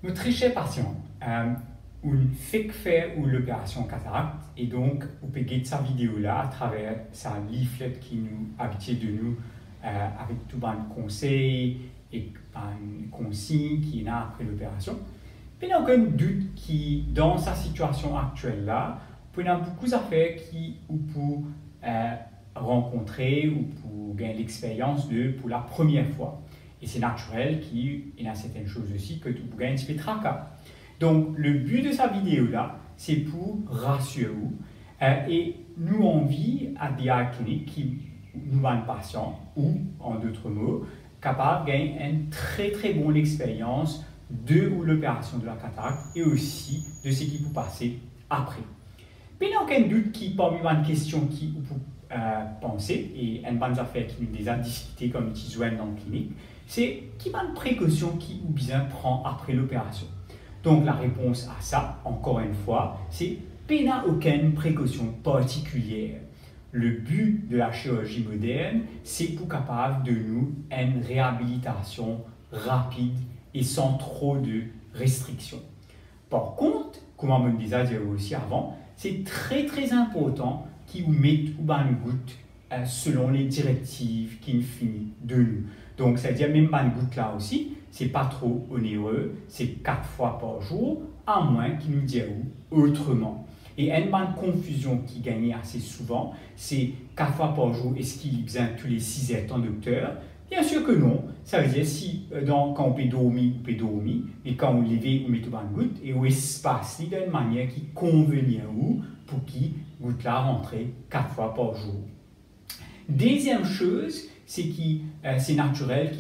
Mon très cher patient, on fait faire l'opération cataracte et donc on peut guider sa vidéo là à travers sa leaflet qui nous habite de nous avec tout les conseils et une consigne qui est après l'opération. Il n'y a aucun doute qui dans sa situation actuelle là, il y a beaucoup d'affaires qui ou pour rencontrer ou pour gagner l'expérience de pour la première fois. Et c'est naturel qu'il y a certaines choses aussi que vous gagnez un petit peu de tracas. Donc, le but de sa vidéo-là, c'est pour rassurer vous. Et nous, on vit à des cliniques qui nous vendent patients ou, en d'autres mots, capables de gagner une très très bonne expérience de l'opération de la cataracte et aussi de ce qui peut passer après. Mais il n'y a aucun doute qui, parmi les questions qui vous penser, et une bonne affaire qui nous les a discuté comme qui jouent dans la clinique, c'est qui bonne précaution qui ou bien prend après l'opération. Donc la réponse à ça, encore une fois, c'est qu'il n'y a aucune précaution particulière. Le but de la chirurgie moderne, c'est pour capable de nous une réhabilitation rapide et sans trop de restrictions. Par contre, comme on me disait aussi avant, c'est très très important qu'ils vous mettent une goutte selon les directives qui finissent de nous. Donc, c'est-à-dire même une goutte là aussi, c'est pas trop onéreux, c'est 4 fois par jour, à moins qu'ils nous disent autrement. Et une bonne confusion qui gagne assez souvent, c'est 4 fois par jour, est-ce qu'il y a besoin tous les 6 heures en docteur? Bien sûr que non. Ça veut dire si quand on peut dormir, mais quand on lève, on met tout une goutte et on espace d'une manière qui convient pour qu'il goutte là rentrer 4 fois par jour. Deuxième chose, c'est que c'est naturel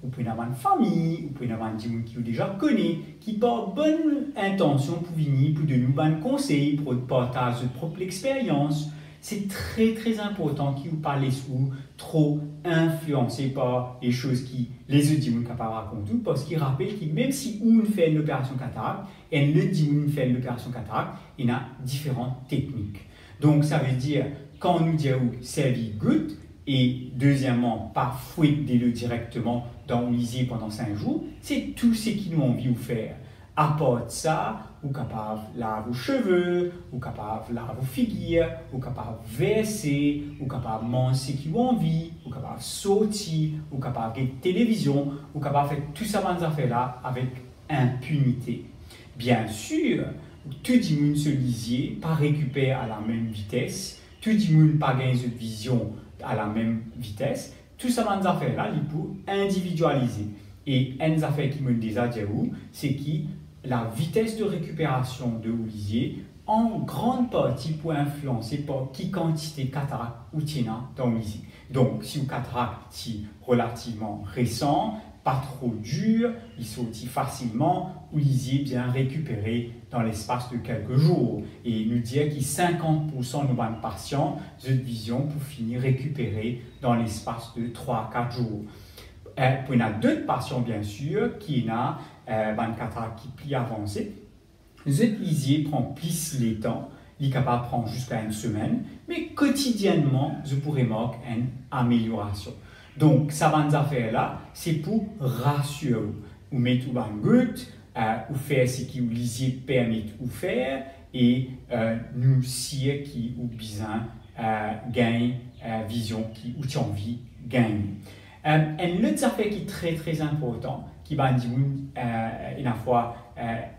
qu'on peut avoir une famille, on peut avoir des gens qui vous déjà connaissent, qui par bonne intention pour venir, pour de nous bons conseils, pour partager votre propre expérience. C'est très très important que vous parlez ou trop influencé par les choses qui les autres ne peuvent pas raconter, parce qu'ils rappellent que même si on fait une opération cataracte, et le dit on fait l'opération cataracte, il y a différentes techniques. Donc ça veut dire quand on nous dit servir goutte, et deuxièmement, pas fouetter-le directement dans le lisier pendant 5 jours, c'est tout ce qui nous envie de faire. À part de ça, vous êtes capable de laver vos cheveux, vous êtes capable de laver vos figures, vous êtes capable de verser, vous êtes capable de manger ce qui vous envie, vous êtes capable de sortir, vous êtes capable de regarder la télévision, vous êtes capable de faire tout ça dans affaires-là avec impunité. Bien sûr, tout le monde se lisier, pas récupérer à la même vitesse, tout le monde pas gagner cette vision à la même vitesse, tout ça dans affaires-là, il peut individualiser. Et une affaire qui me dit c'est que la vitesse de récupération de lisier en grande partie peut influencer par qui quantité de cataracte ou tina dans le lisier. Donc, si le cataracte est relativement récent, pas trop dur, il sortit facilement, ou lisier bien récupéré dans l'espace de quelques jours. Et nous dire que 50% de nos patients ont une vision pour finir récupérée dans l'espace de 3 à 4 jours. Puis il y a d'autres patients, bien sûr, qui ont une cataracte qui est plus avancée. Le lisier prend plus les temps, il est capable de prendre jusqu'à 1 semaine, mais quotidiennement, je pourrais marquer une amélioration. Donc, ça va nous affaire là, c'est pour rassurer vous. Vous mettez une goutte, vous faire ce que vous lisiez permet de faire, et nous dire qui ou besoin gagne vision qui ou envie gagne. Une autre affaire qui est très très important, qui va dire une fois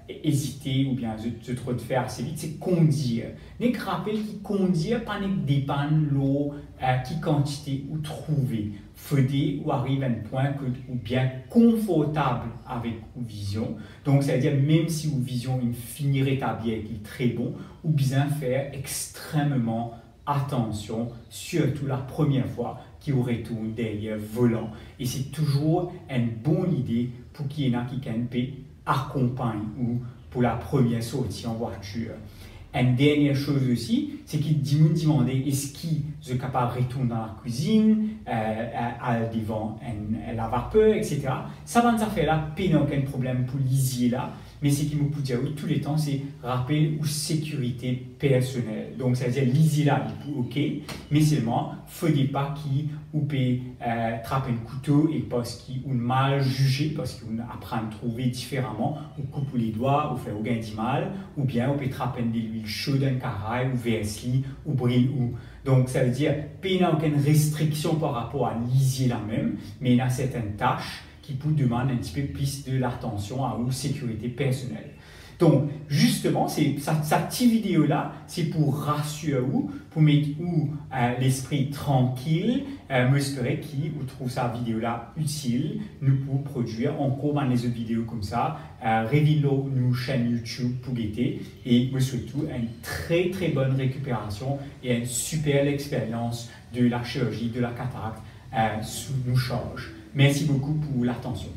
hésiter ou bien se trop de faire assez vite, c'est conduire. N'est rappel qui conduire pas dépend l'eau qui quantité ou trouver. Faudrait ou arrive à un point que ou bien confortable avec ou vision. Donc ça veut dire même si ou vision une finit rétablie qui est très bon, ou bien faire extrêmement attention, surtout la première fois qui retourne derrière volant. Et c'est toujours une bonne idée pour qu'il y en a qui accompagne ou pour la première sortie en voiture. Une dernière chose aussi, c'est qu'il demande est-ce qu'il vous êtes capable de retourner dans la cuisine, devant un lave-vapeur, etc. Ça va nous faire là, pas aucun problème pour lisier là, mais ce qui me peut dire tous les temps, c'est rappel ou sécurité personnelle. Donc, ça veut dire lisier là, il peut ok, mais seulement, faudrait pas qu'il ou peut trapper un couteau et parce qu'il ou mal jugé, parce qu'on apprend à trouver différemment, ou coupe les doigts, ou faire aucun du mal, ou bien on peut trapper de l'huile chaude, un caraï, ou VSI, ou brille, ou. Donc, ça veut dire, il n'y a aucune restriction par rapport à lisier là même, mais il y a certaines tâches qui vous demandent un petit peu plus de l'attention à la sécurité personnelle. Donc, justement, cette petite vidéo-là, c'est pour rassurer vous, pour mettre l'esprit tranquille. J'espère que vous trouvez cette vidéo-là utile. Nous pouvons produire encore dans les autres vidéos comme ça. Révélez-nous nos chaînes YouTube pour guetter. Et je souhaite une très très bonne récupération et une super expérience de la chirurgie de la cataracte sous nos charges. Merci beaucoup pour l'attention.